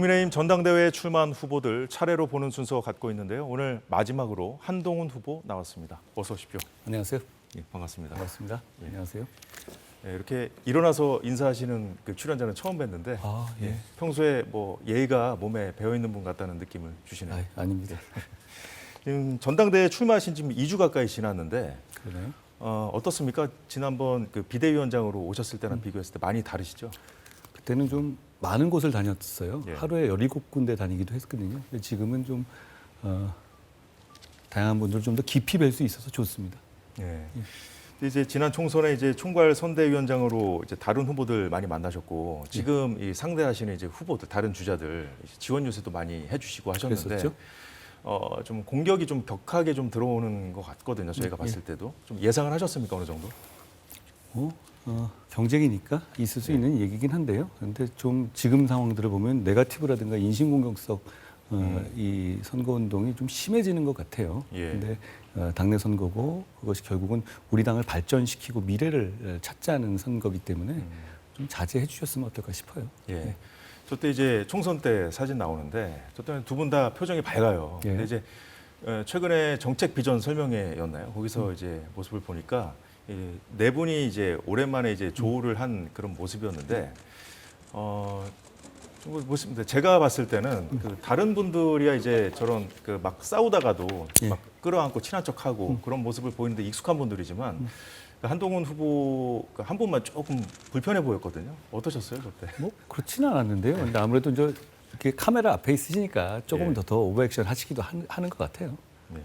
국민의힘 전당대회에 출마한 후보들 차례로 보는 순서 갖고 있는데요. 오늘 마지막으로 한동훈 후보 나왔습니다. 어서 오십시오. 안녕하세요. 예, 반갑습니다. 반갑습니다. 예. 안녕하세요. 예, 이렇게 일어나서 인사하시는 그 출연자는 처음 뵀는데 예. 평소에 뭐 예의가 몸에 배어 있는 분 같다는 느낌을 주시네요. 아닙니다. 지금 전당대회 출마하신 지금 2주 가까이 지났는데 그러네요. 어떻습니까? 지난번 그 비대위원장으로 오셨을 때랑 비교했을 때 많이 다르시죠? 그때는 좀 많은 곳을 다녔어요. 예. 하루에 17군데 다니기도 했거든요. 근데 지금은 좀 다양한 분들을 좀 더 깊이 뵐 수 있어서 좋습니다. 예. 근데 이제 지난 총선에 이제 총괄 선대위원장으로 이제 다른 후보들 많이 만나셨고 지금 이 상대하시는 이제 후보들 다른 주자들 지원 요새도 많이 해주시고 하셨는데 그랬었죠? 좀 공격이 좀 격하게 좀 들어오는 것 같거든요. 저희가 봤을 때도 좀 예상을 하셨습니까 어느 정도? 경쟁이니까 있을 수 있는 얘기긴 한데요. 그런데 좀 지금 상황들을 보면 네거티브라든가 인신공격성 이 선거운동이 좀 심해지는 것 같아요. 예. 근데 당내 선거고 그것이 결국은 우리 당을 발전시키고 미래를 찾자는 선거이기 때문에 좀 자제해 주셨으면 어떨까 싶어요. 예. 네. 저때 이제 총선 때 사진 나오는데 저때는 두 분 다 표정이 밝아요. 예. 근데 이제 최근에 정책 비전 설명회였나요? 거기서 이제 모습을 보니까 네 분이 이제 오랜만에 이제 조우를 한 그런 모습이었는데 좀 모습인데 제가 봤을 때는 그 다른 분들이야 이제 저런 그 막 싸우다가도 예. 막 끌어안고 친한 척하고 그런 모습을 보이는데 익숙한 분들이지만 그 한동훈 후보 한 분만 조금 불편해 보였거든요. 어떠셨어요, 그때? 뭐 그렇지는 않았는데요. 근데 아무래도 이제 이렇게 카메라 앞에 있으시니까 조금 예. 더 오버액션 하시기도 하는 것 같아요. 네.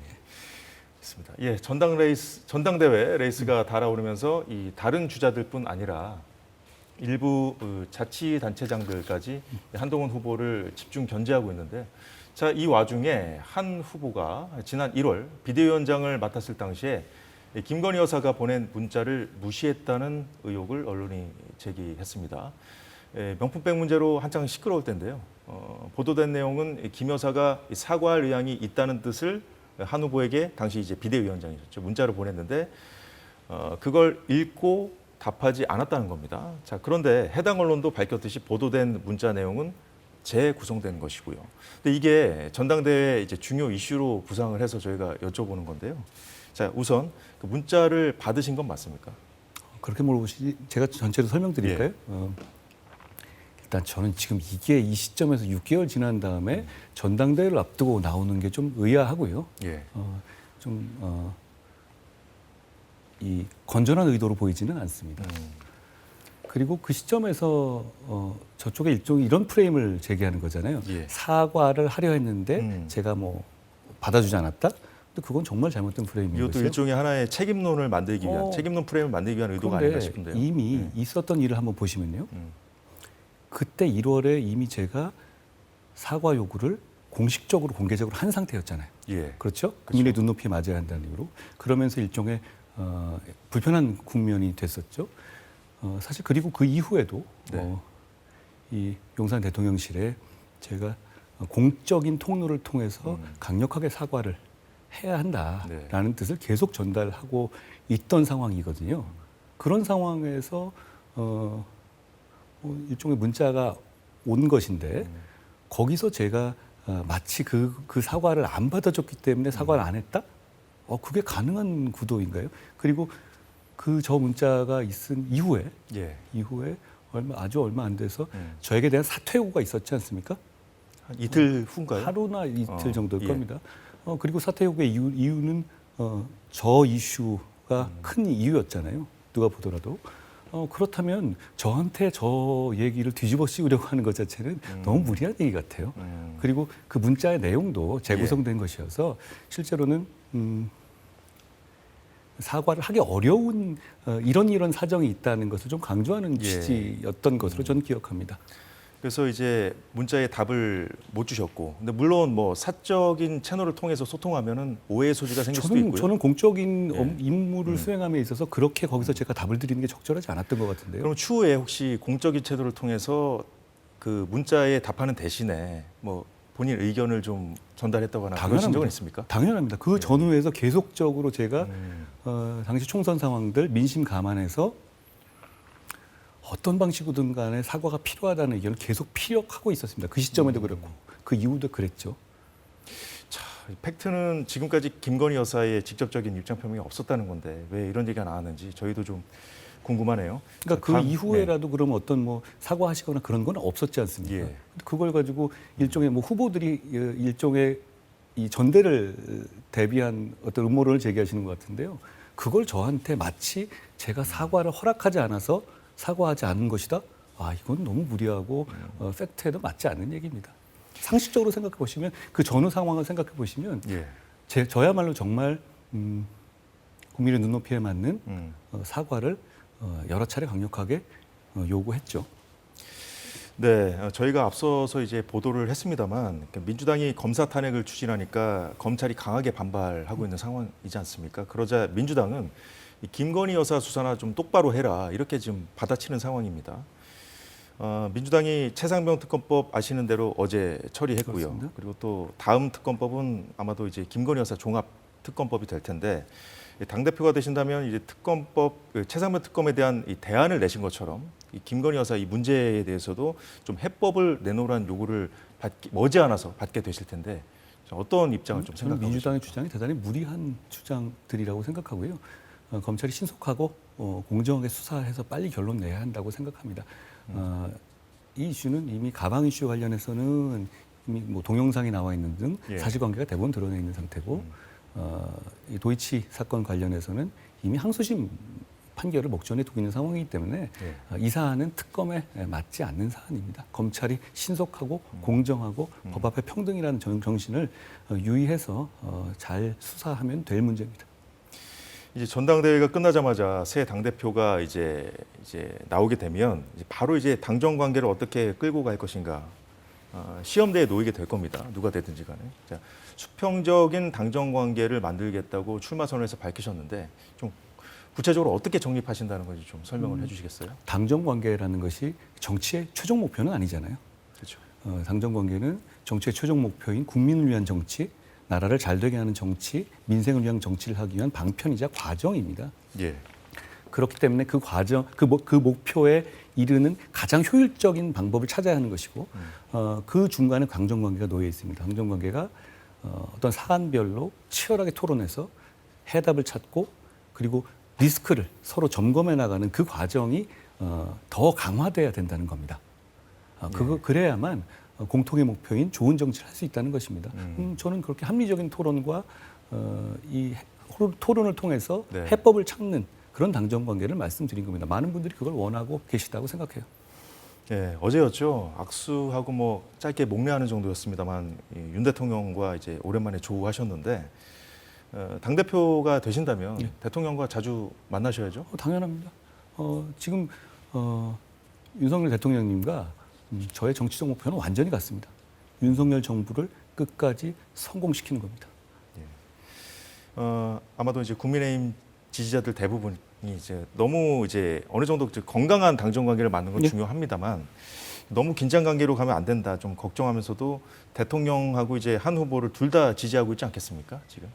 있습니다. 예, 전당대회 레이스가 달아오르면서 이 다른 주자들뿐 아니라 일부 자치단체장들까지 한동훈 후보를 집중 견제하고 있는데, 자, 이 와중에 한 후보가 지난 1월 비대위원장을 맡았을 당시에 김건희 여사가 보낸 문자를 무시했다는 의혹을 언론이 제기했습니다. 명품백 문제로 한창 시끄러울 텐데요. 보도된 내용은 김 여사가 사과할 의향이 있다는 뜻을 한 후보에게 당시 이제 비대위원장이셨죠. 문자를 보냈는데 그걸 읽고 답하지 않았다는 겁니다. 자, 그런데 해당 언론도 밝혔듯이 보도된 문자 내용은 재구성된 것이고요. 근데 이게 전당대회 이제 중요 이슈로 부상을 해서 저희가 여쭤보는 건데요. 자, 우선 그 문자를 받으신 건 맞습니까? 그렇게 물어보시지 제가 전체로 설명드릴까요? 일단 저는 지금 이게 이 시점에서 6개월 지난 다음에 전당대회를 앞두고 나오는 게 좀 의아하고요. 예. 이 건전한 의도로 보이지는 않습니다. 그리고 그 시점에서 저쪽에 일종의 이런 프레임을 제기하는 거잖아요. 예. 사과를 하려 했는데 제가 뭐 받아주지 않았다? 근데 그건 정말 잘못된 프레임인 이것도 것이요. 일종의 하나의 책임론을 만들기 위한 책임론 프레임을 만들기 위한 의도가 아닌가 싶은데요. 이미 있었던 일을 한번 보시면요. 그때 1월에 이미 제가 사과 요구를 공식적으로 공개적으로 한 상태였잖아요. 예. 그렇죠? 국민의 눈높이에 맞아야 한다는 이유로. 그러면서 일종의 불편한 국면이 됐었죠. 사실 그리고 그 이후에도 이 용산 대통령실에 제가 공적인 통로를 통해서 강력하게 사과를 해야 한다라는 뜻을 계속 전달하고 있던 상황이거든요. 그런 상황에서 일종의 문자가 온 것인데 거기서 제가 마치 그 사과를 안 받아줬기 때문에 사과를 안 했다? 그게 가능한 구도인가요? 그리고 그 저 문자가 있은 이후에 아주 얼마 안 돼서 저에게 대한 사퇴 요구가 있었지 않습니까? 한 이틀 후인가요? 하루나 이틀 정도일 예. 겁니다. 그리고 사퇴 요구의 이유는 저 이슈가 큰 이유였잖아요. 누가 보더라도. 그렇다면 저한테 저 얘기를 뒤집어 씌우려고 하는 것 자체는 너무 무리한 얘기 같아요. 그리고 그 문자의 내용도 재구성된 것이어서 실제로는 사과를 하기 어려운 이런 사정이 있다는 것을 좀 강조하는 취지였던 것으로 저는 기억합니다. 그래서 이제 문자에 답을 못 주셨고, 근데 물론 뭐 사적인 채널을 통해서 소통하면은 오해의 소지가 생길 수도 있고요. 저는 공적인 임무를 수행함에 있어서 그렇게 거기서 제가 답을 드리는 게 적절하지 않았던 것 같은데요. 그럼 추후에 혹시 공적인 채널을 통해서 그 문자에 답하는 대신에 뭐 본인 의견을 좀 전달했다거나 그러신 적은 있습니까? 당연합니다. 그 전후에서 계속적으로 제가 당시 총선 상황들 민심 감안해서 어떤 방식이든 간에 사과가 필요하다는 의견을 계속 피력하고 있었습니다. 그 시점에도 그렇고 그 이후도 그랬죠. 자, 팩트는 지금까지 김건희 여사의 직접적인 입장 표명이 없었다는 건데 왜 이런 얘기가 나왔는지 저희도 좀 궁금하네요. 그러니까 그 이후에라도 그러면 어떤 뭐 사과하시거나 그런 건 없었지 않습니까? 예. 그걸 가지고 일종의 뭐 후보들이 일종의 이 전대를 대비한 어떤 음모론을 제기하시는 것 같은데요. 그걸 저한테 마치 제가 사과를 허락하지 않아서 사과하지 않은 것이다. 아, 이건 너무 무리하고 팩트에도 맞지 않는 얘기입니다. 상식적으로 생각해 보시면 그 전후 상황을 생각해 보시면 예. 저야말로 정말 국민의 눈높이에 맞는 사과를 여러 차례 강력하게 요구했죠. 네, 저희가 앞서서 이제 보도를 했습니다만 민주당이 검사 탄핵을 추진하니까 검찰이 강하게 반발하고 있는 상황이지 않습니까? 그러자 민주당은 이 김건희 여사 수사나 좀 똑바로 해라 이렇게 지금 받아치는 상황입니다. 민주당이 최상병 특검법 아시는 대로 어제 처리했고요. 그렇습니다. 그리고 또 다음 특검법은 아마도 이제 김건희 여사 종합 특검법이 될 텐데 당 대표가 되신다면 이제 특검법 최상병 특검에 대한 이 대안을 내신 것처럼 이 김건희 여사 이 문제에 대해서도 좀 해법을 내놓으라는 요구를 머지않아서 받게 되실 텐데 어떤 입장을 좀 저는 생각하고 민주당의 계십니까? 주장이 대단히 무리한 주장들이라고 생각하고요. 검찰이 신속하고 공정하게 수사해서 빨리 결론 내야 한다고 생각합니다. 이 이슈는 이미 가방 이슈 관련해서는 이미 뭐 동영상이 나와 있는 등 예. 사실관계가 대부분 드러내 있는 상태고 이 도이치 사건 관련해서는 이미 항소심 판결을 목전에 두고 있는 상황이기 때문에 이 사안은 특검에 맞지 않는 사안입니다. 검찰이 신속하고 공정하고 법 앞에 평등이라는 정신을 유의해서 잘 수사하면 될 문제입니다. 이제 전당대회가 끝나자마자 새 당대표가 이제 나오게 되면 이제 바로 이제 당정 관계를 어떻게 끌고 갈 것인가 시험대에 놓이게 될 겁니다. 누가 되든지 간에. 자, 수평적인 당정 관계를 만들겠다고 출마 선언에서 밝히셨는데 좀 구체적으로 어떻게 정립하신다는 건지 좀 설명을 해주시겠어요? 당정 관계라는 것이 정치의 최종 목표는 아니잖아요. 그렇죠. 당정 관계는 정치의 최종 목표인 국민을 위한 정치, 나라를 잘 되게 하는 정치, 민생을 위한 정치를 하기 위한 방편이자 과정입니다. 예. 그렇기 때문에 그 과정, 그 목표에 이르는 가장 효율적인 방법을 찾아야 하는 것이고, 그 중간에 당정 관계가 놓여 있습니다. 당정 관계가 어떤 사안별로 치열하게 토론해서 해답을 찾고, 그리고 리스크를 서로 점검해 나가는 그 과정이 더 강화돼야 된다는 겁니다. 그래야만 공통의 목표인 좋은 정치를 할 수 있다는 것입니다. 저는 그렇게 합리적인 토론과 이 토론을 통해서 네. 해법을 찾는 그런 당정 관계를 말씀드린 겁니다. 많은 분들이 그걸 원하고 계시다고 생각해요. 예, 어제였죠. 악수하고 뭐 짧게 목례하는 정도였습니다만 윤 대통령과 이제 오랜만에 조우하셨는데 당 대표가 되신다면 대통령과 자주 만나셔야죠. 당연합니다. 지금 윤석열 대통령님과 저의 정치적 목표는 완전히 같습니다. 윤석열 정부를 끝까지 성공시키는 겁니다. 아마도 이제 국민의힘 지지자들 대부분이 이제 너무 이제 어느 정도 건강한 당정 관계를 만드는 건 중요합니다만 너무 긴장 관계로 가면 안 된다 좀 걱정하면서도 대통령하고 이제 한 후보를 둘 다 지지하고 있지 않겠습니까 지금?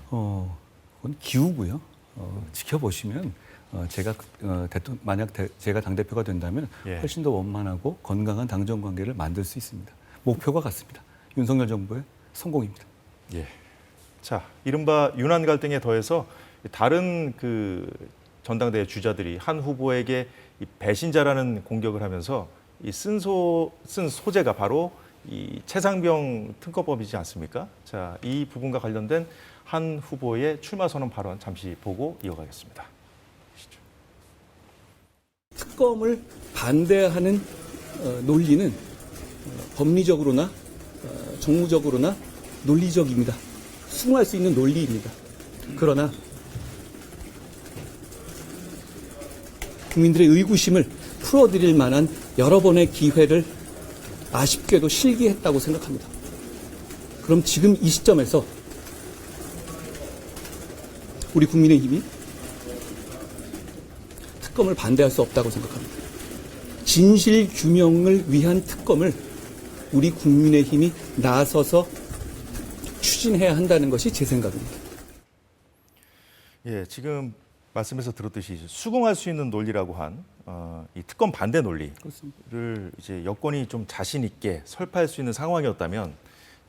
그건 기우고요. 지켜보시면 만약 제가 당대표가 된다면 훨씬 더 원만하고 건강한 당정 관계를 만들 수 있습니다. 목표가 같습니다. 윤석열 정부의 성공입니다. 예. 자, 이른바 윤한 갈등에 더해서 다른 그 전당대회 주자들이 한 후보에게 이 배신자라는 공격을 하면서 이 쓴 소재가 바로 이 최상병 특검법이지 않습니까? 자, 이 부분과 관련된 한 후보의 출마 선언 발언 잠시 보고 이어가겠습니다. 보시죠. 특검을 반대하는 논리는 법리적으로나 정무적으로나 논리적입니다. 수긍할 수 있는 논리입니다. 그러나 국민들의 의구심을 풀어드릴 만한 여러 번의 기회를 아쉽게도 실기했다고 생각합니다. 그럼 지금 이 시점에서 우리 국민의힘이 특검을 반대할 수 없다고 생각합니다. 진실 규명을 위한 특검을 우리 국민의힘이 나서서 추진해야 한다는 것이 제 생각입니다. 예, 지금 말씀에서 들었듯이 수긍할 수 있는 논리라고 한 이 특검 반대 논리를 그렇습니다. 이제 여권이 좀 자신 있게 설파할 수 있는 상황이었다면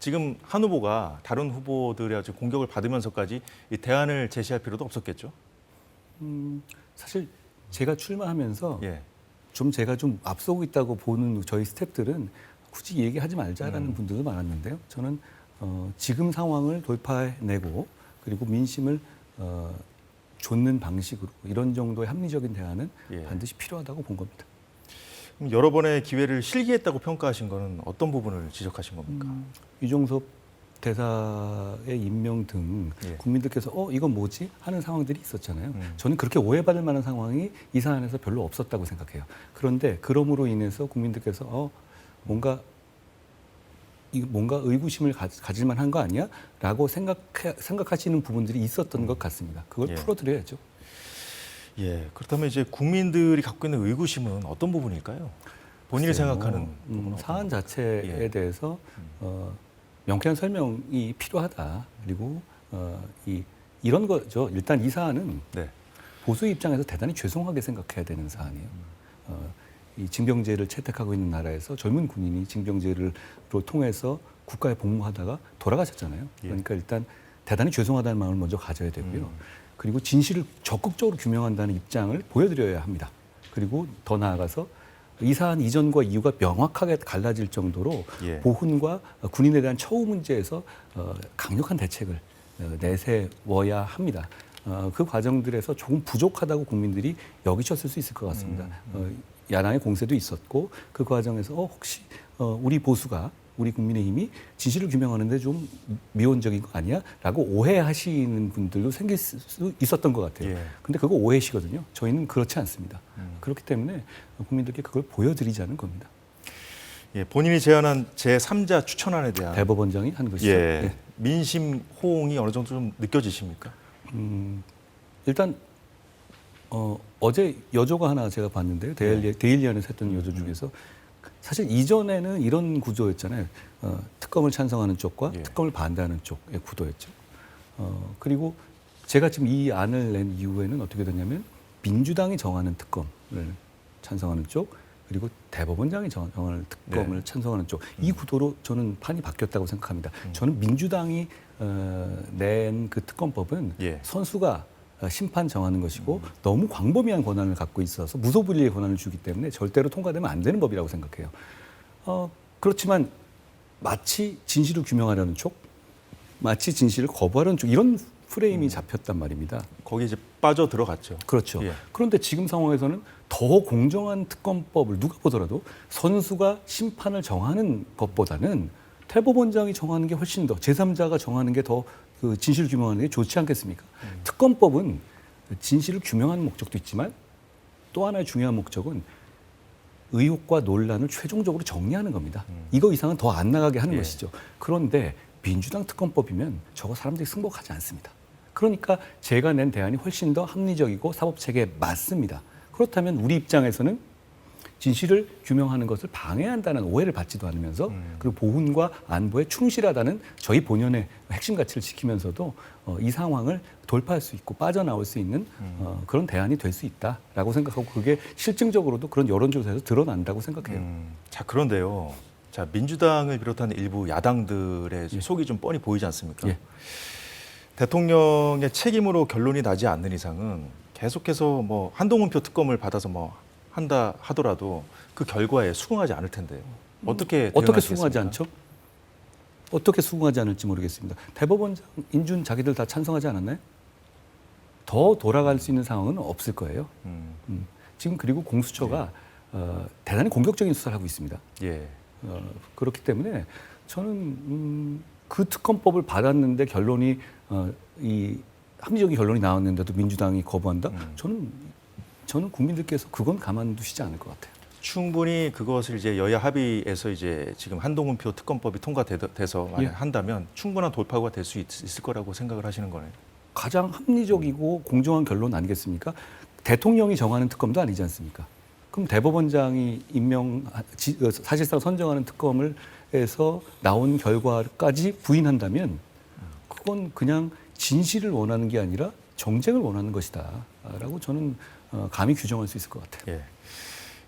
지금 한 후보가 다른 후보들의 아주 공격을 받으면서까지 이 대안을 제시할 필요도 없었겠죠. 사실 제가 출마하면서 예. 제가 좀 앞서고 있다고 보는 저희 스태프들은 굳이 얘기하지 말자라는 분들도 많았는데요. 저는 지금 상황을 돌파해내고 그리고 민심을 좇는 방식으로 이런 정도의 합리적인 대안은 예. 반드시 필요하다고 본 겁니다. 그럼 여러 번의 기회를 실기했다고 평가하신 거는 어떤 부분을 지적하신 겁니까? 유종섭 대사의 임명 등 예. 국민들께서 이건 뭐지 하는 상황들이 있었잖아요. 저는 그렇게 오해받을 만한 상황이 이 사안에서 별로 없었다고 생각해요. 그런데 그럼으로 인해서 국민들께서 뭔가 의구심을 가질 만한 거 아니야? 라고 생각하시는 부분들이 있었던 것 같습니다. 그걸 예. 풀어드려야죠. 예. 그렇다면 이제 국민들이 갖고 있는 의구심은 어떤 부분일까요? 본인이 글쎄요. 생각하는 부분은 사안 자체에 예. 대해서 명쾌한 설명이 필요하다. 그리고 이런 거죠. 일단 이 사안은 네. 보수 입장에서 대단히 죄송하게 생각해야 되는 사안이에요. 이 징병제를 채택하고 있는 나라에서 젊은 군인이 징병제를 통해서 국가에 복무하다가 돌아가셨잖아요. 예. 그러니까 일단 대단히 죄송하다는 마음을 먼저 가져야 되고요. 그리고 진실을 적극적으로 규명한다는 입장을 보여드려야 합니다. 그리고 더 나아가서 이 사안 이전과 이후가 명확하게 갈라질 정도로 예. 보훈과 군인에 대한 처우 문제에서 강력한 대책을 내세워야 합니다. 그 과정들에서 조금 부족하다고 국민들이 여기셨을 수 있을 것 같습니다. 야당의 공세도 있었고 그 과정에서 혹시 우리 보수가 우리 국민의힘이 진실을 규명하는데 좀 미온적인 거 아니야? 라고 오해하시는 분들도 생길 수 있었던 것 같아요. 예. 근데 그거 오해시거든요. 저희는 그렇지 않습니다. 그렇기 때문에 국민들께 그걸 보여드리자는 겁니다. 예. 본인이 제안한 제3자 추천안에 대한 대법원장이 한 것이죠. 예. 네. 민심 호응이 어느 정도 좀 느껴지십니까? 일단 어제 여조가 하나 제가 봤는데요. 데일리안에서 했던 여조 중에서 사실 이전에는 이런 구조였잖아요. 특검을 찬성하는 쪽과 예. 특검을 반대하는 쪽의 구도였죠. 그리고 제가 지금 이 안을 낸 이후에는 어떻게 됐냐면 민주당이 정하는 특검을 찬성하는 쪽 그리고 대법원장이 정하는 특검을 네. 찬성하는 쪽 이 구도로 저는 판이 바뀌었다고 생각합니다. 저는 민주당이 낸 그 특검법은 예. 선수가 심판 정하는 것이고 너무 광범위한 권한을 갖고 있어서 무소불위의 권한을 주기 때문에 절대로 통과되면 안 되는 법이라고 생각해요. 그렇지만 마치 진실을 규명하려는 쪽, 마치 진실을 거부하려는 쪽 이런 프레임이 잡혔단 말입니다. 거기 이제 빠져 들어갔죠. 그렇죠. 예. 그런데 지금 상황에서는 더 공정한 특검법을 누가 보더라도 선수가 심판을 정하는 것보다는 대법원장이 정하는 게 훨씬 더 제3자가 정하는 게 더 그 진실을 규명하는 게 좋지 않겠습니까? 특검법은 진실을 규명하는 목적도 있지만 또 하나의 중요한 목적은 의혹과 논란을 최종적으로 정리하는 겁니다. 이거 이상은 더 안 나가게 하는 예. 것이죠. 그런데 민주당 특검법이면 저거 사람들이 승복하지 않습니다. 그러니까 제가 낸 대안이 훨씬 더 합리적이고 사법체계에 맞습니다. 그렇다면 우리 입장에서는 진실을 규명하는 것을 방해한다는 오해를 받지도 않으면서 그리고 보훈과 안보에 충실하다는 저희 본연의 핵심 가치를 지키면서도 이 상황을 돌파할 수 있고 빠져나올 수 있는 그런 대안이 될 수 있다라고 생각하고 그게 실증적으로도 그런 여론조사에서 드러난다고 생각해요. 자, 그런데요. 자, 민주당을 비롯한 일부 야당들의 속이 좀 뻔히 보이지 않습니까? 예. 대통령의 책임으로 결론이 나지 않는 이상은 계속해서 뭐 한동훈표 특검을 받아서 뭐 한다 하더라도 그 결과에 수긍하지 않을 텐데요. 어떻게 수긍하지 않죠? 어떻게 수긍하지 않을지 모르겠습니다. 대법원장 인준 자기들 다 찬성하지 않았나요? 더 돌아갈 수 있는 상황은 없을 거예요. 지금 그리고 공수처가 대단히 공격적인 수사를 하고 있습니다. 예. 그렇기 때문에 저는 그 특검법을 받았는데 결론이 이 합리적인 결론이 나왔는데도 민주당이 거부한다? 저는 국민들께서 그건 가만두시지 않을 것 같아요. 충분히 그것을 이제 여야 합의에서 이제 지금 한동훈표 특검법이 통과돼서 만약 예. 한다면 충분한 돌파구가 될 수 있을 거라고 생각을 하시는 거네요. 가장 합리적이고 공정한 결론 아니겠습니까? 대통령이 정하는 특검도 아니지 않습니까? 그럼 대법원장이 사실상 선정하는 특검을 해서 나온 결과까지 부인한다면 그건 그냥 진실을 원하는 게 아니라 정쟁을 원하는 것이다라고 저는 감히 규정할 수 있을 것 같아요.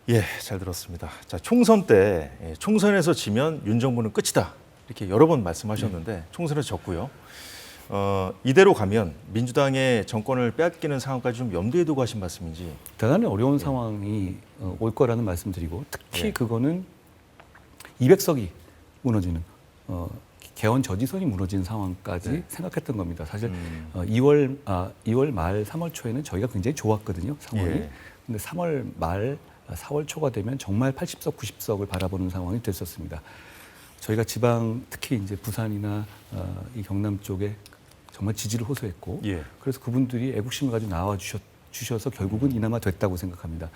예, 잘 들었습니다. 자, 총선 때 총선에서 지면 윤 정부는 끝이다. 이렇게 여러 번 말씀하셨는데 총선에서 졌고요. 이대로 가면 민주당의 정권을 빼앗기는 상황까지 좀 염두에 두고 하신 말씀인지. 대단히 어려운 상황이 올 거라는 말씀드리고 특히 예. 그거는 200석이 무너지는 개헌 저지선이 무너진 상황까지 네. 생각했던 겁니다. 사실 2월 말 3월 초에는 저희가 굉장히 좋았거든요. 상황이. 예. 근데 3월 말 4월 초가 되면 정말 80석, 90석을 바라보는 상황이 됐었습니다. 저희가 지방 특히 이제 부산이나 이 경남 쪽에 정말 지지를 호소했고 예. 그래서 그분들이 애국심을 가지고 나와 주셔서 결국은 이나마 됐다고 생각합니다.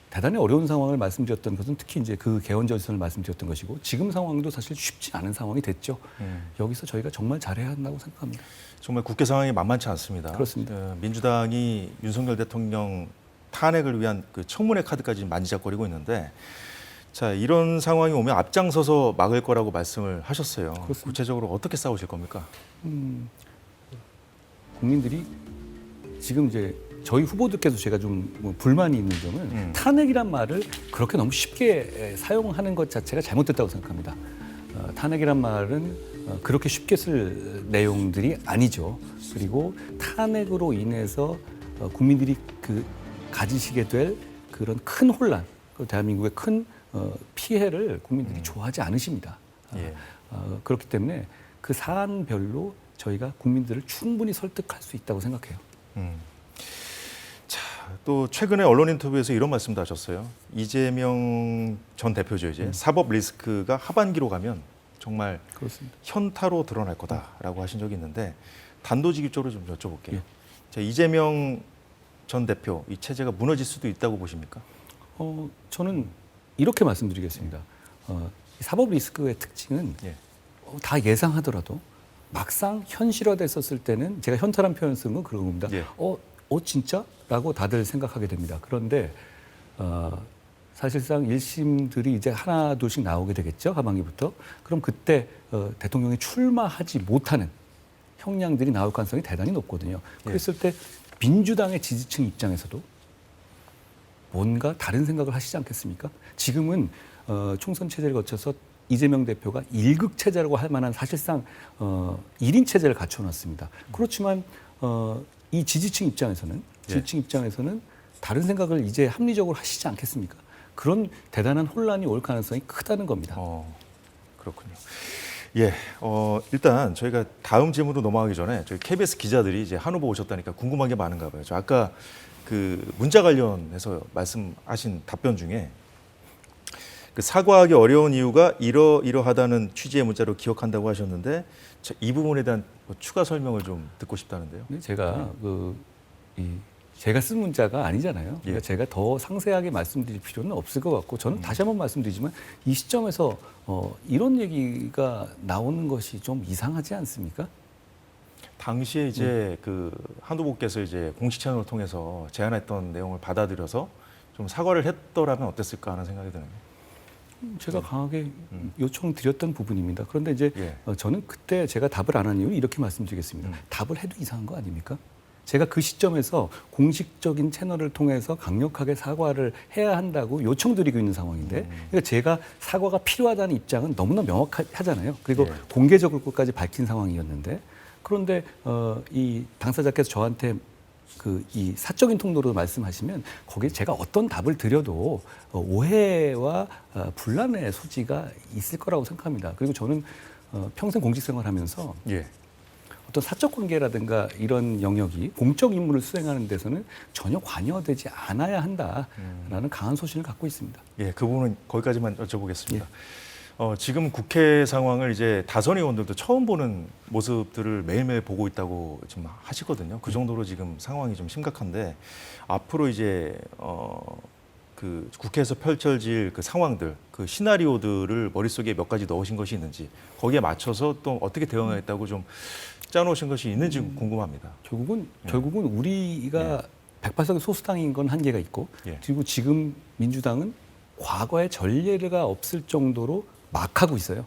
대단히 어려운 상황을 말씀드렸던 것은 특히 이제 그 개헌 저지선을 말씀드렸던 것이고 지금 상황도 사실 쉽지 않은 상황이 됐죠. 여기서 저희가 정말 잘해야 한다고 생각합니다. 정말 국회 상황이 만만치 않습니다. 그렇습니다. 민주당이 윤석열 대통령 탄핵을 위한 그 청문회 카드까지 만지작거리고 있는데 자, 이런 상황이 오면 앞장서서 막을 거라고 말씀을 하셨어요. 그렇습니다. 구체적으로 어떻게 싸우실 겁니까? 국민들이 지금 이제 저희 후보들께서 제가 좀뭐 불만이 있는 점은 탄핵이란 말을 그렇게 너무 쉽게 사용하는 것 자체가 잘못됐다고 생각합니다. 탄핵이란 말은 그렇게 쉽게 쓸 내용들이 아니죠. 그리고 탄핵으로 인해서 국민들이 가지시게 될 그런 큰 혼란, 대한민국의 큰 피해를 국민들이 좋아하지 않으십니다. 예. 그렇기 때문에 그 사안별로 저희가 국민들을 충분히 설득할 수 있다고 생각해요. 자, 또 최근에 언론 인터뷰에서 이런 말씀도 하셨어요. 이재명 전 대표죠. 이제 사법 리스크가 하반기로 가면 정말 그렇습니다. 현타로 드러날 거다라고 하신 적이 있는데 단도직입적으로 좀 여쭤볼게요. 예. 자, 이재명 전 대표 이 체제가 무너질 수도 있다고 보십니까? 저는 이렇게 말씀드리겠습니다. 사법 리스크의 특징은 예. 다 예상하더라도 막상 현실화됐었을 때는 제가 현타란 표현을 쓴 건 그런 겁니다. 예. 진짜? 라고 다들 생각하게 됩니다. 그런데 사실상 1심들이 이제 하나 둘씩 나오게 되겠죠. 하반기부터. 그럼 그때 대통령이 출마하지 못하는 형량들이 나올 가능성이 대단히 높거든요. 그랬을 때 민주당의 지지층 입장에서도 뭔가 다른 생각을 하시지 않겠습니까? 지금은 총선 체제를 거쳐서 이재명 대표가 1극 체제라고 할 만한 사실상 1인 체제를 갖춰놨습니다. 그렇지만 이 지지층 입장에서는 다른 생각을 이제 합리적으로 하시지 않겠습니까? 그런 대단한 혼란이 올 가능성이 크다는 겁니다. 그렇군요. 예, 일단 저희가 다음 질문으로 넘어가기 전에 저희 KBS 기자들이 이제 한 후보 오셨다니까 궁금한 게 많은가 봐요. 저 아까 그 문자 관련해서 말씀하신 답변 중에 그 사과하기 어려운 이유가 이러이러하다는 취지의 문자로 기억한다고 하셨는데 이 부분에 대한 뭐 추가 설명을 좀 듣고 싶다는데요. 근데 제가 제가 쓴 문자가 아니잖아요. 그러니까 예. 제가 더 상세하게 말씀드릴 필요는 없을 것 같고 저는 다시 한번 말씀드리지만 이 시점에서 이런 얘기가 나오는 것이 좀 이상하지 않습니까? 당시에 이제 그 한 후보께서 이제 공식 채널을 통해서 제안했던 내용을 받아들여서 좀 사과를 했더라면 어땠을까 하는 생각이 드네요. 제가 강하게 요청드렸던 부분입니다. 그런데 이제 예. 저는 그때 제가 답을 안 한 이유를 이렇게 말씀드리겠습니다. 답을 해도 이상한 거 아닙니까? 제가 그 시점에서 공식적인 채널을 통해서 강력하게 사과를 해야 한다고 요청드리고 있는 상황인데 그러니까 제가 사과가 필요하다는 입장은 너무나 명확하잖아요. 그리고 예. 공개적으로까지 밝힌 상황이었는데 그런데 이 당사자께서 저한테 이 사적인 통로로 말씀하시면 거기에 제가 어떤 답을 드려도 오해와 분란의 소지가 있을 거라고 생각합니다. 그리고 저는 평생 공직 생활하면서 예. 어떤 사적 관계라든가 이런 영역이 공적 임무를 수행하는 데서는 전혀 관여되지 않아야 한다라는 강한 소신을 갖고 있습니다. 예, 그 부분은 거기까지만 여쭤보겠습니다. 지금 국회 상황을 이제 다선 의원들도 처음 보는 모습들을 매일매일 보고 있다고 지금 하시거든요. 그 정도로 지금 상황이 좀 심각한데 앞으로 이제 그 국회에서 펼쳐질 그 상황들, 그 시나리오들을 머릿속에 몇 가지 넣으신 것이 있는지 거기에 맞춰서 또 어떻게 대응하겠다고 좀 짜놓으신 것이 있는지 궁금합니다. 결국은 우리가 100% 소수당인 건 한계가 있고 그리고 지금 민주당은 과거의 전례가 없을 정도로 막 하고 있어요.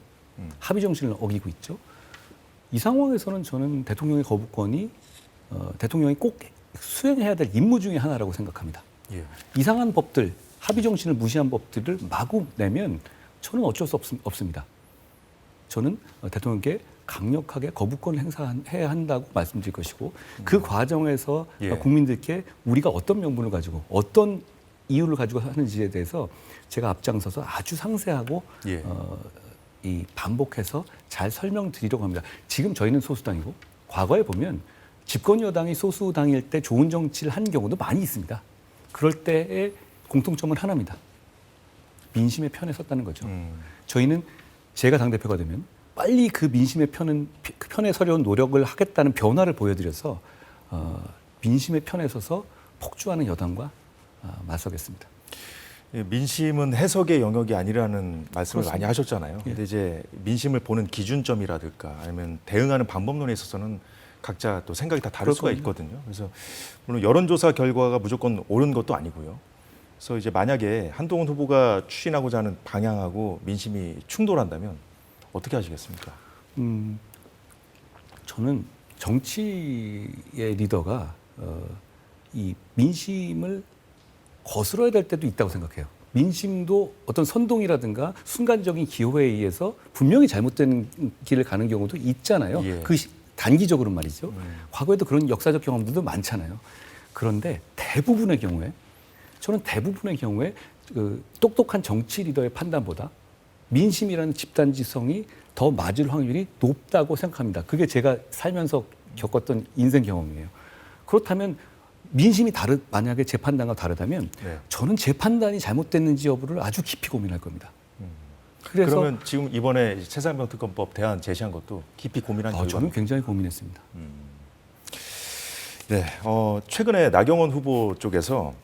합의 정신을 어기고 있죠. 이 상황에서는 저는 대통령의 거부권이 대통령이 꼭 수행해야 될 임무 중에 하나라고 생각합니다. 예. 이상한 법들, 합의 정신을 무시한 법들을 마구 내면 저는 어쩔 수 없습니다. 저는 대통령께 강력하게 거부권을 행사해야 한다고 말씀드릴 것이고 그 과정에서 예. 국민들께 우리가 어떤 명분을 가지고 어떤 이유를 가지고 하는지에 대해서 제가 앞장서서 아주 상세하고 예. 이 반복해서 잘 설명드리려고 합니다. 지금 저희는 소수당이고 과거에 보면 집권 여당이 소수당일 때 좋은 정치를 한 경우도 많이 있습니다. 그럴 때의 공통점은 하나입니다. 민심의 편에 섰다는 거죠. 저희는 제가 당대표가 되면 빨리 그 민심의 편에 서려는 노력을 하겠다는 변화를 보여드려서 민심의 편에 서서 폭주하는 여당과 맞서겠습니다. 민심은 해석의 영역이 아니라는 말씀을 그렇습니다. 많이 하셨잖아요. 예. 근데 이제 민심을 보는 기준점이라든가 아니면 대응하는 방법론에 있어서는 각자 또 생각이 다 다를 수가 있거든요. 그래서 물론 여론조사 결과가 무조건 옳은 것도 아니고요. 그래서 이제 만약에 한동훈 후보가 추진하고자 하는 방향하고 민심이 충돌한다면 어떻게 하시겠습니까? 저는 정치의 리더가 이 민심을 거스러야 될 때도 있다고 생각해요. 민심도 어떤 선동이라든가 순간적인 기호에 의해서 분명히 잘못된 길을 가는 경우도 있잖아요. 예. 단기적으로 말이죠. 과거에도 그런 역사적 경험들도 많잖아요. 그런데 대부분의 경우에 저는 대부분의 경우에 그 똑똑한 정치 리더의 판단보다 민심이라는 집단지성이 더 맞을 확률이 높다고 생각합니다. 그게 제가 살면서 겪었던 인생 경험이에요. 그렇다면 민심이 만약에 제 판단과 다르다면 네. 저는 제 판단이 잘못됐는지 여부를 아주 깊이 고민할 겁니다. 그래서 그러면 지금 이번에 최상병 특검법 대안 제시한 것도 깊이 고민한 결과. 저는 굉장히 고민했습니다. 네, 최근에 나경원 후보 쪽에서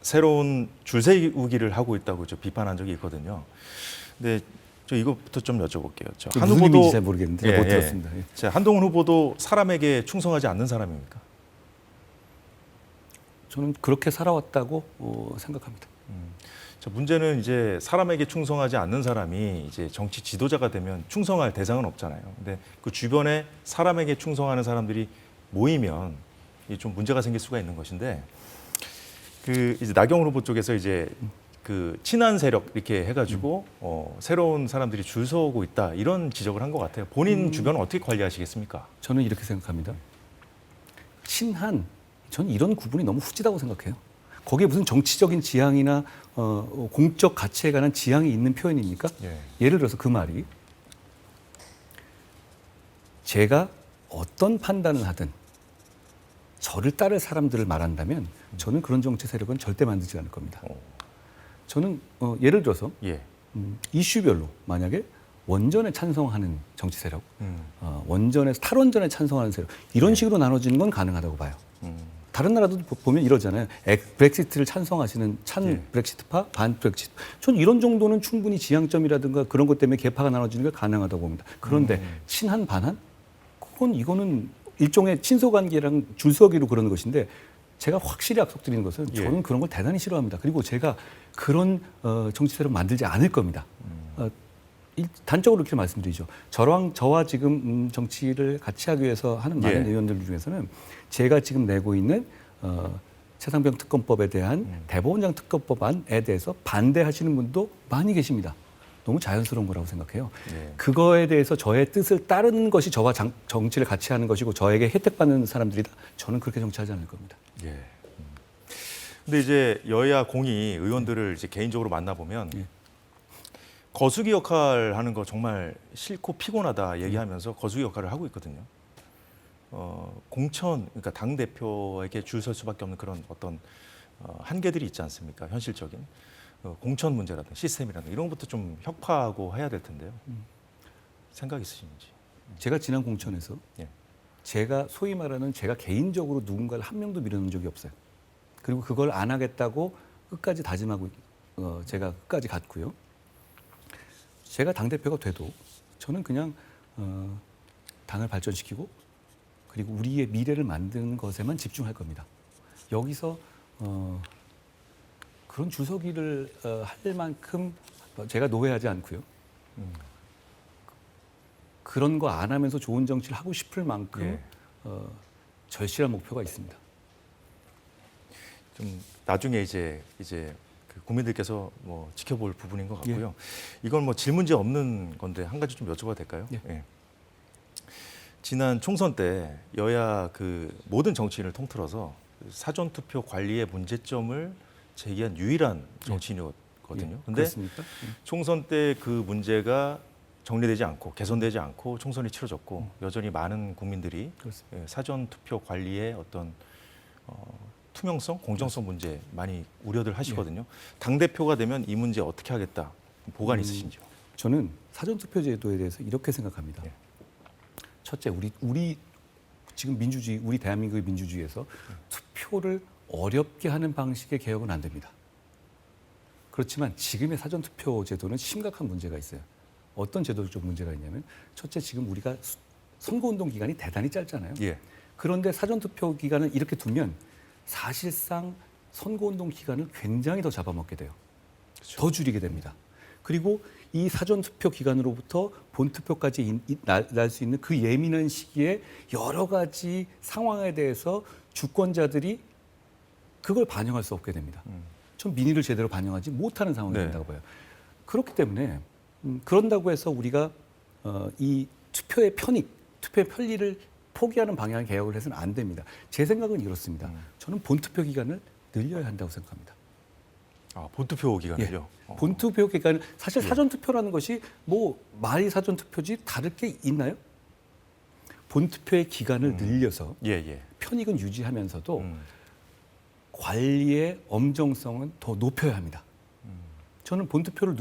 새로운 줄세우기를 하고 있다고 저 비판한 적이 있거든요. 근데 저 이것부터 좀 여쭤볼게요. 한 무슨 후보도 의미인지 잘 모르겠는데 예, 못 예. 들었습니다. 예. 자, 한동훈 후보도 사람에게 충성하지 않는 사람입니까? 저는 그렇게 살아왔다고 생각합니다. 자, 문제는 이제 사람에게 충성하지 않는 사람이 이제 정치 지도자가 되면 충성할 대상은 없잖아요. 근데 그 주변에 사람에게 충성하는 사람들이 모이면 이게 좀 문제가 생길 수가 있는 것인데 그 이제 나경원 후보 쪽에서 이제 그 친한 세력 이렇게 해가지고 새로운 사람들이 줄 서고 있다 이런 지적을 한 것 같아요. 본인 주변은 어떻게 관리하시겠습니까? 저는 이렇게 생각합니다. 친한, 저는 이런 구분이 너무 후지다고 생각해요. 거기에 무슨 정치적인 지향이나 공적 가치에 관한 지향이 있는 표현입니까? 예. 예를 들어서 그 말이 제가 어떤 판단을 하든 저를 따를 사람들을 말한다면 저는 그런 정치 세력은 절대 만들지 않을 겁니다. 저는 예를 들어서 예. 이슈별로 만약에 원전에 찬성하는 정치 세력, 원전에서 탈원전에 찬성하는 세력 이런 식으로 나눠지는 건 가능하다고 봐요. 다른 나라도 보면 이러잖아요. 브렉시트를 찬성하시는 브렉시트파, 반 브렉시트. 저는 이런 정도는 충분히 지향점이라든가 그런 것 때문에 계파가 나눠지는 게 가능하다고 봅니다. 그런데 친한 반한? 이거는 일종의 친소관계랑 줄서기로 그러는 것인데 제가 확실히 약속드리는 것은 저는 그런 걸 대단히 싫어합니다. 그리고 제가 그런 정치 세력 만들지 않을 겁니다. 단적으로 이렇게 말씀드리죠. 저와 지금 정치를 같이 하기 위해서 하는 많은 의원들 중에서는 제가 지금 내고 있는 최상병 특검법에 대한 대법원장 특검법안에 대해서 반대하시는 분도 많이 계십니다. 너무 자연스러운 거라고 생각해요. 그거에 대해서 저의 뜻을 따르는 것이 저와 정치를 같이 하는 것이고 저에게 혜택받는 사람들이다. 저는 그렇게 정치하지 않을 겁니다. 예. 근데 이제 여야 공이 의원들을 이제 개인적으로 만나보면 거수기 역할 하는 거 정말 싫고 피곤하다 얘기하면서 거수기 역할을 하고 있거든요. 공천, 그러니까 당대표에게 줄 설 수밖에 없는 그런 어떤 한계들이 있지 않습니까? 현실적인. 공천 문제라든가 시스템이라든가 이런 것부터 좀 혁파하고 해야 될 텐데요. 생각 있으신지. 제가 지난 공천에서 제가 소위 말하는 제가 개인적으로 누군가를 한 명도 밀어넣은 적이 없어요. 그리고 그걸 안 하겠다고 끝까지 다짐하고 제가 끝까지 갔고요. 제가 당대표가 돼도 저는 그냥 당을 발전시키고 그리고 우리의 미래를 만드는 것에만 집중할 겁니다. 여기서 그런 줄서기를 할 만큼 제가 노회하지 않고요. 그런 거 안 하면서 좋은 정치를 하고 싶을 만큼 예. 절실한 목표가 있습니다. 좀 나중에 이제 그 국민들께서 뭐 지켜볼 부분인 것 같고요. 이건 뭐 질문제 없는 건데 한 가지 좀 여쭤봐도 될까요? 예. 예. 지난 총선 때 여야 그 모든 정치인을 통틀어서 사전 투표 관리의 문제점을 제기한 유일한 정치인이었거든요. 근데 그렇습니까? 총선 때 그 문제가 정리되지 않고 개선되지 않고 총선이 치러졌고 여전히 많은 국민들이 그렇습니다. 예, 사전 투표 관리의 어떤 투명성, 공정성 문제 많이 우려들 하시거든요. 당 대표가 되면 이 문제 어떻게 하겠다 보관 있으신지요? 저는 사전투표제도에 대해서 이렇게 생각합니다. 예. 첫째, 우리 지금 민주주의, 우리 대한민국의 민주주의에서 투표를 어렵게 하는 방식의 개혁은 안 됩니다. 그렇지만 지금의 사전투표제도는 심각한 문제가 있어요. 어떤 제도적 문제가 있냐면, 첫째, 지금 우리가 선거운동 기간이 대단히 짧잖아요. 예. 그런데 사전투표 기간을 이렇게 두면 사실상 선거운동 기간을 굉장히 더 잡아먹게 돼요. 그렇죠. 더 줄이게 됩니다. 그리고 이 사전투표 기간으로부터 본투표까지 날 수 있는 그 예민한 시기에 여러 가지 상황에 대해서 주권자들이 그걸 반영할 수 없게 됩니다. 전 민의를 제대로 반영하지 못하는 상황이 네. 된다고 봐요. 그렇기 때문에 그런다고 해서 우리가 이 투표의 편익, 투표의 편리를 포기하는 방향의 개혁을 해서는 안 됩니다. 제 생각은 이렇습니다. 저는 본투표 기간을 늘려야 한다고 생각합니다. 아, 본투표 기간을요? 본투표 기간 사실 사전투표라는 것이 뭐 말이 사전투표지 다를 게 있나요? 본투표의 기간을 늘려서 예, 예. 편익은 유지하면서도 관리의 엄정성은 더 높여야 합니다. 저는 본투표를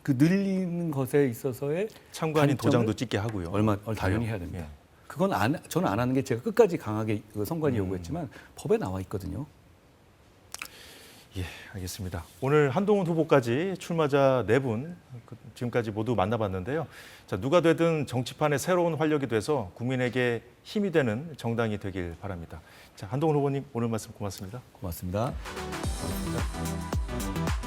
늘리는 것에 있어서의 참관인 관점을 도장도 찍게 하고요. 당연히 해야 됩니다. 예. 그건 저는 안 하는 게 제가 끝까지 강하게 선관위 요구했지만 법에 나와 있거든요. 예, 알겠습니다. 오늘 한동훈 후보까지 출마자 4분 지금까지 모두 만나봤는데요. 자, 누가 되든 정치판의 새로운 활력이 돼서 국민에게 힘이 되는 정당이 되길 바랍니다. 자, 한동훈 후보님 오늘 말씀 고맙습니다. 고맙습니다. 고맙습니다.